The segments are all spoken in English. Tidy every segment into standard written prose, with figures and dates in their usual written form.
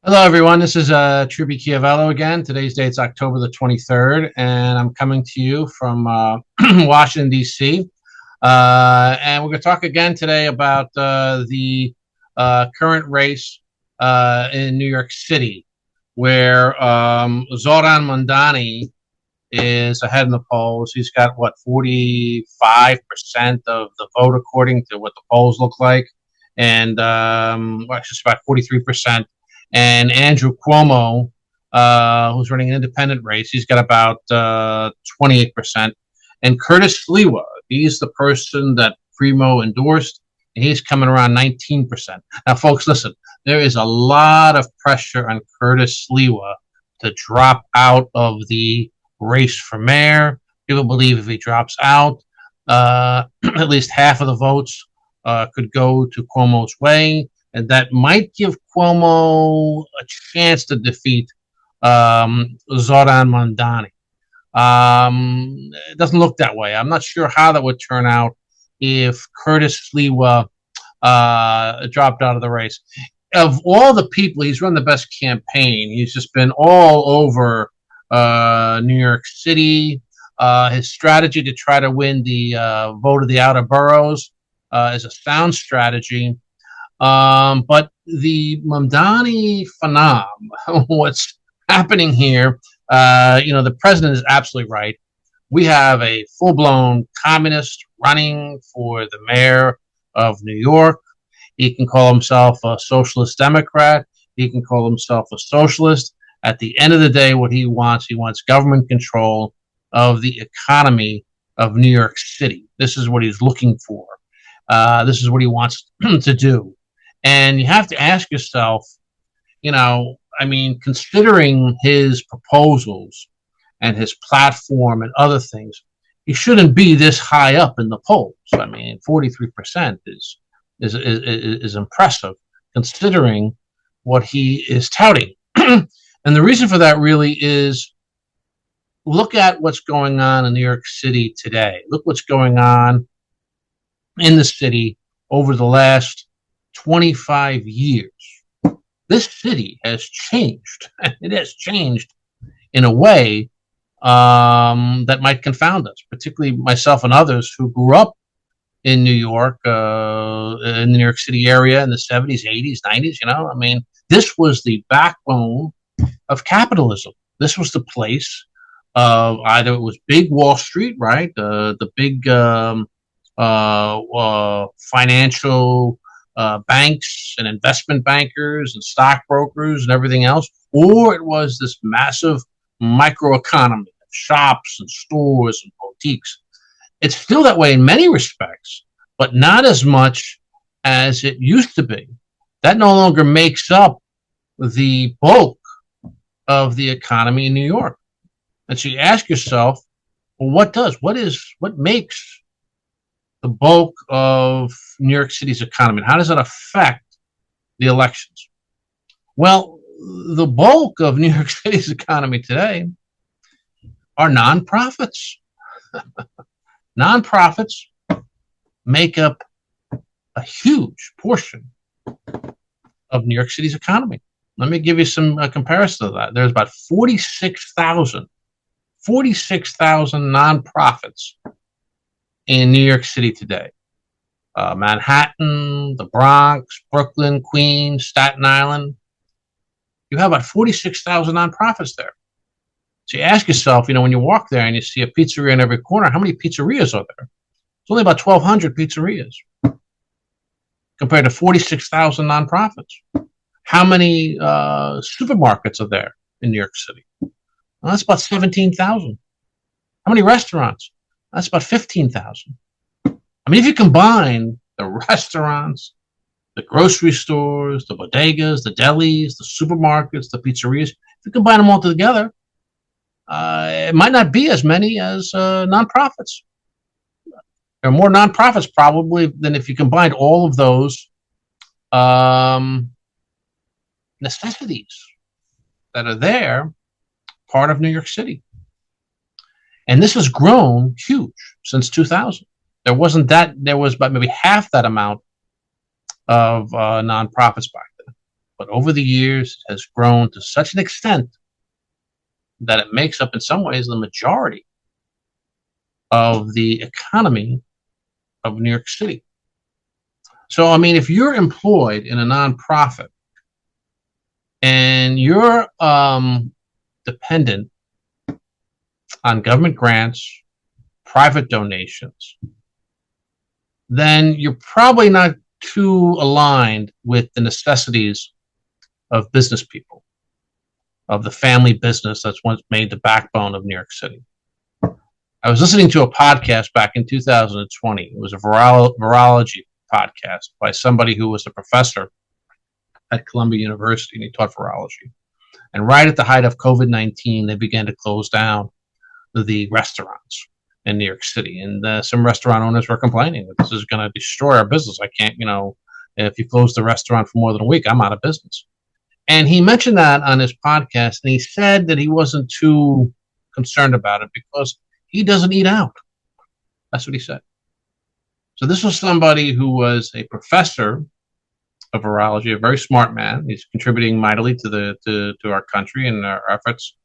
Hello, everyone. This is Truby Chiaviello again. Today's date is October the 23rd, and I'm coming to you from Washington, D.C. And we're going to talk again today about the current race in New York City, where Zohran Mamdani is ahead in the polls. He's got, what, 45% of the vote, according to what the polls look like, and well, it's just about 43%. And Andrew Cuomo, who's running an independent race, he's got about 28%. And Curtis Sliwa, he's the person that PRIMO endorsed, and he's coming around 19%. Now, folks, listen, there is a lot of pressure on Curtis Sliwa to drop out of the race for mayor. People believe if he drops out, at least half of the votes could go to Cuomo's way, and that might give Cuomo a chance to defeat Zohran Mamdani. It doesn't look that way. I'm not sure how that would turn out if Curtis Sliwa dropped out of the race. Of all the people, he's run the best campaign. He's just been all over New York City. His strategy to try to win the vote of the outer boroughs is a sound strategy. But the Mamdani phenom, what's happening here, the president is absolutely right. We have a full-blown communist running for the mayor of New York. He can call himself a socialist Democrat. He can call himself a socialist. At the end of the day, what he wants government control of the economy of New York City. This is what he's looking for. This is what he wants to do. And you have to ask yourself, considering his proposals and his platform and other things, he shouldn't be this high up in the polls. 43% is impressive considering what he is touting. And the reason for that really is, look at what's going on in New York City today. Look what's going on in the city over the last 25 years. This city has changed. It has changed in a way that might confound us, particularly myself and others who grew up in New York, in the New York City area in the 70s, 80s, 90s. This was the backbone of capitalism. This was the place of either it was big Wall Street, right? The big financial banks and investment bankers and stockbrokers and everything else, or it was this massive microeconomy of shops and stores and boutiques. It's still that way in many respects, but not as much as it used to be. That no longer makes up the bulk of the economy in New York. And so you ask yourself, well, what makes the bulk of New York City's economy? How does that affect the elections? Well, the bulk of New York City's economy today are nonprofits. Nonprofits make up a huge portion of New York City's economy. Let me give you some comparison to that. There's about 46,000 nonprofits in New York City today. Manhattan, the Bronx, Brooklyn, Queens, Staten Island. You have about 46,000 nonprofits there. So you ask yourself, when you walk there and you see a pizzeria in every corner, how many pizzerias are there? It's only about 1,200 pizzerias compared to 46,000 nonprofits. How many supermarkets are there in New York City? Well, that's about 17,000. How many restaurants? That's about 15,000. If you combine the restaurants, the grocery stores, the bodegas, the delis, the supermarkets, the pizzerias, if you combine them all together, it might not be as many as nonprofits. There are more nonprofits probably than if you combined all of those necessities that are there, part of New York City. And this has grown huge since 2000. There was about maybe half that amount of nonprofits back then. but over the years it has grown to such an extent that it makes up in some ways the majority of the economy of New York City. So, I mean, if you're employed in a nonprofit and you're dependent on government grants, private donations, then you're probably not too aligned with the necessities of business people, of the family business that's once made the backbone of New York City. I was listening to a podcast back in 2020. It was a virology podcast by somebody who was a professor at Columbia University, and he taught virology. And right at the height of COVID-19, they began to close down the restaurants in New York City. And some restaurant owners were complaining that this is going to destroy our business. I can't, if you close the restaurant for more than a week, I'm out of business. And he mentioned that on his podcast, and he said that he wasn't too concerned about it because he doesn't eat out. That's what he said. So this was somebody who was a professor of virology, a very smart man. He's contributing mightily to our country and our efforts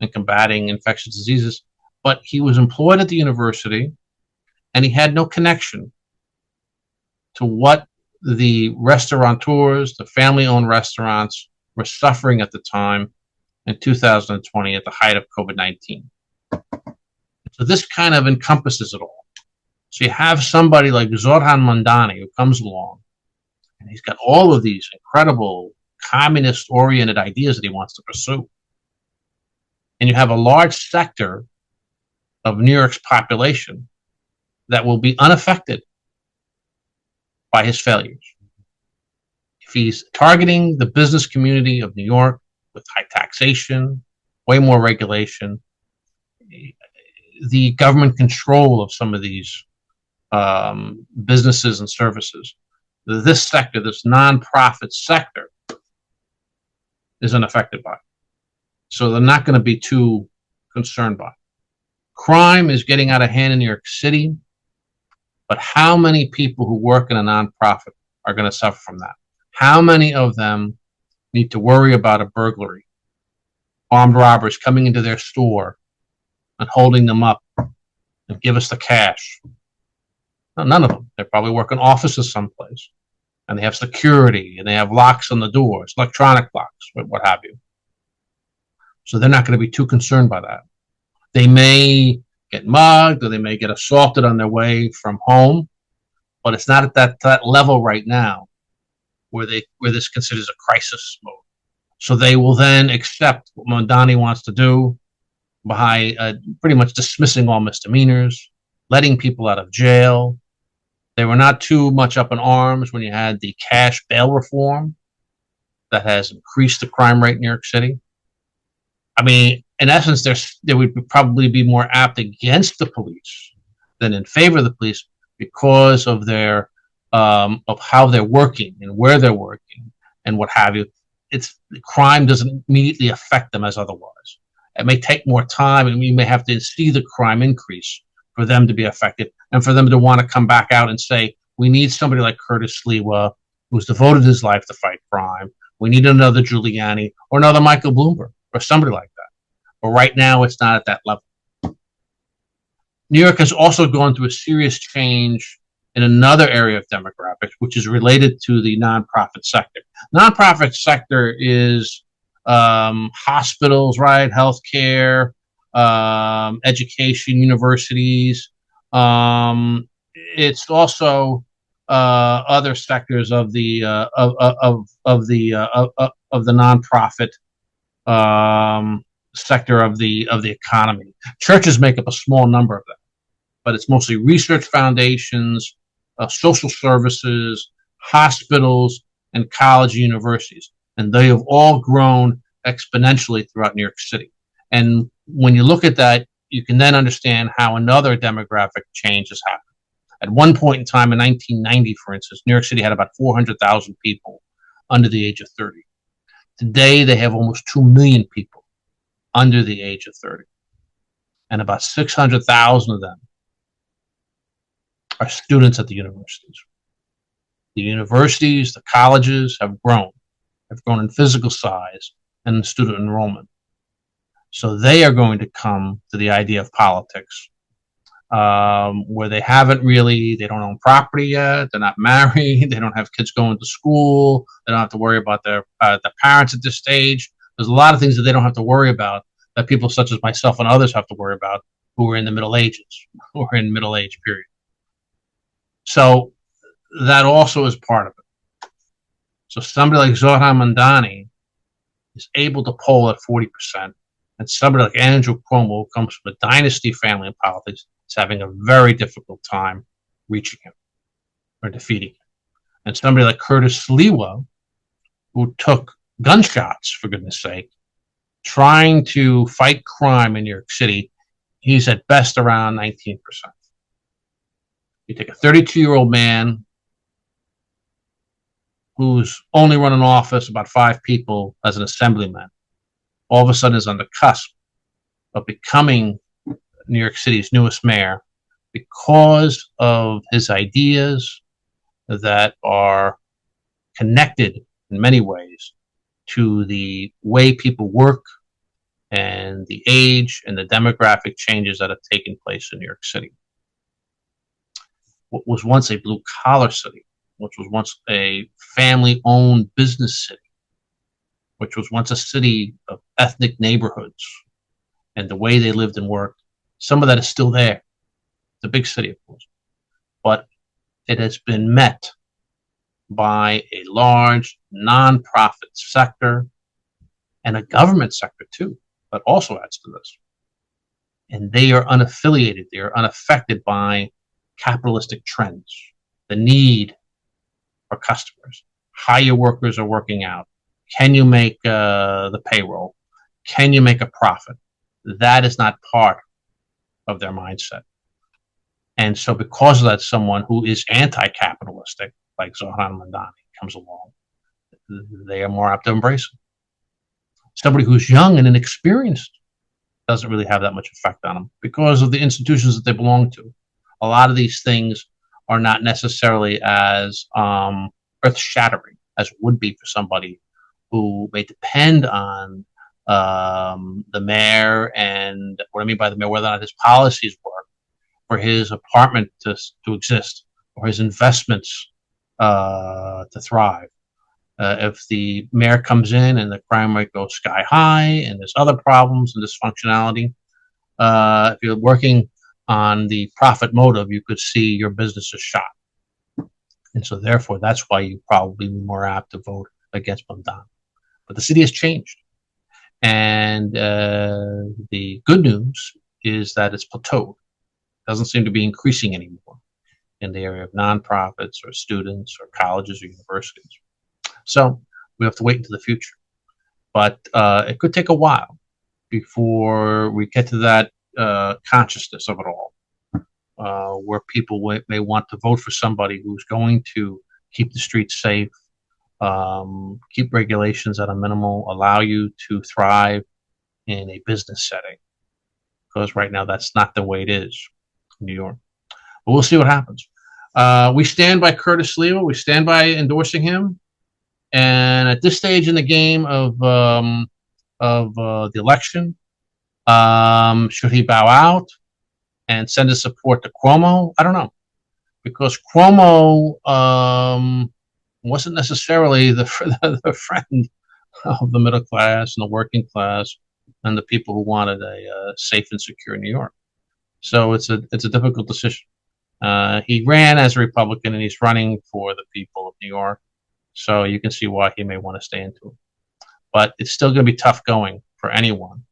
in combating infectious diseases. But he was employed at the university, and he had no connection to what the restaurateurs, the family-owned restaurants, were suffering at the time in 2020 at the height of COVID-19. So this kind of encompasses it all. So you have somebody like Zohran Mamdani who comes along, and he's got all of these incredible communist-oriented ideas that he wants to pursue. And you have a large sector of New York's population that will be unaffected by his failures. If he's targeting the business community of New York with high taxation, way more regulation, the government control of some of these businesses and services, this sector, this nonprofit sector, is unaffected by it. So they're not going to be too concerned by it. Crime is getting out of hand in New York City, but how many people who work in a nonprofit are going to suffer from that? How many of them need to worry about a burglary, armed robbers coming into their store and holding them up and give us the cash? No, none of them. They're probably working offices someplace, and they have security, and they have locks on the doors, electronic locks, what have you. So they're not going to be too concerned by that. They may get mugged, or they may get assaulted on their way from home, but it's not at that level right now where this considers a crisis mode. So they will then accept what Mamdani wants to do by pretty much dismissing all misdemeanors, letting people out of jail. They were not too much up in arms when you had the cash bail reform that has increased the crime rate in New York City. I mean, in essence, there would probably be more apt against the police than in favor of the police because of their of how they're working and where they're working and what have you. Crime doesn't immediately affect them as otherwise. It may take more time, and we may have to see the crime increase for them to be affected and for them to want to come back out and say, we need somebody like Curtis Sliwa, who's devoted his life to fight crime. We need another Giuliani or another Michael Bloomberg or somebody like that. But right now, it's not at that level. New York has also gone through a serious change in another area of demographics, which is related to the nonprofit sector. Nonprofit sector is hospitals, right? Healthcare, education, universities. It's also other sectors of the nonprofit sector of the economy. Churches make up a small number of them, but it's mostly research foundations, social services, hospitals, and college and universities. And they have all grown exponentially throughout New York City. And when you look at that, you can then understand how another demographic change has happened. At one point in time in 1990, for instance, New York City had about 400,000 people under the age of 30. Today, they have almost 2 million people under the age of 30. And about 600,000 of them are students at the universities. The universities, the colleges have grown. have grown in physical size and in student enrollment. So they are going to come to the idea of politics, where they don't own property yet, they're not married, they don't have kids going to school, they don't have to worry about their parents at this stage. There's a lot of things that they don't have to worry about that people such as myself and others have to worry about who are in the Middle Ages, who are in middle age period. So that also is part of it. So somebody like Zohran Mamdani is able to poll at 40%, and somebody like Andrew Cuomo, who comes from a dynasty family in politics, is having a very difficult time reaching him or defeating him. And somebody like Curtis Sliwa, who took gunshots, for goodness sake, trying to fight crime in New York City, he's at best around 19%. You take a 32-year-old man who's only run an office, about 5 people as an assemblyman, all of a sudden is on the cusp of becoming New York City's newest mayor because of his ideas that are connected in many ways to the way people work and the age and the demographic changes that have taken place in New York City. What was once a blue-collar city, which was once a family-owned business city, which was once a city of ethnic neighborhoods and the way they lived and worked, some of that is still there. It's a big city, of course. But it has been met by a large nonprofit sector and a government sector, too, that also adds to this. And they are unaffiliated. They are unaffected by capitalistic trends, the need for customers, how your workers are working out. Can you make the payroll? Can you make a profit? That is not part of their mindset. And so because of that, someone who is anti-capitalistic, like Zohran Mamdani, comes along, they are more apt to embrace it. Somebody who's young and inexperienced doesn't really have that much effect on them because of the institutions that they belong to. A lot of these things are not necessarily as earth-shattering as it would be for somebody who may depend on the mayor, and what I mean by the mayor, whether or not his policies work, for his apartment to exist, or his investments to thrive. If the mayor comes in and the crime rate goes sky high and there's other problems and dysfunctionality, if you're working on the profit motive, you could see your business is shot. And so therefore, that's why you probably be more apt to vote against Mamdani. But the city has changed. And the good news is that it's plateaued. It doesn't seem to be increasing anymore in the area of nonprofits or students or colleges or universities. So we have to wait into the future. But it could take a while before we get to that consciousness of it all, where people may want to vote for somebody who's going to keep the streets safe, keep regulations at a minimal, allow you to thrive in a business setting. Because right now that's not the way it is in New York. But we'll see what happens. We stand by Curtis Sliwa. We stand by endorsing him. And at this stage in the game of the election, should he bow out and send his support to Cuomo? I don't know, because Cuomo wasn't necessarily the friend of the middle class and the working class and the people who wanted a safe and secure New York. So it's a difficult decision. He ran as a Republican, and he's running for the people of New York. So you can see why he may want to stay into it. But it's still going to be tough going for anyone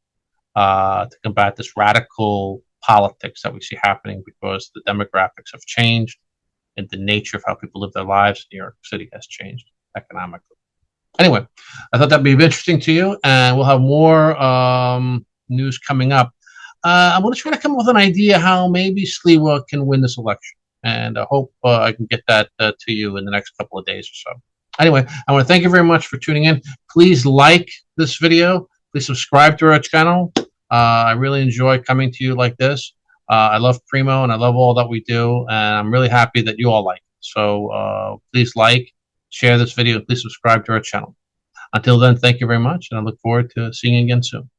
to combat this radical politics that we see happening, because the demographics have changed and the nature of how people live their lives in New York City has changed economically. Anyway, I thought that'd be interesting to you, and we'll have more news coming up. I'm going to try to come up with an idea how maybe Sliwa can win this election, and I hope I can get that to you in the next couple of days or so. Anyway, I want to thank you very much for tuning in. Please like this video. Please subscribe to our channel. I really enjoy coming to you like this. I love PRIMO, and I love all that we do, and I'm really happy that you all like it. So please like, share this video, and please subscribe to our channel. Until then, thank you very much, and I look forward to seeing you again soon.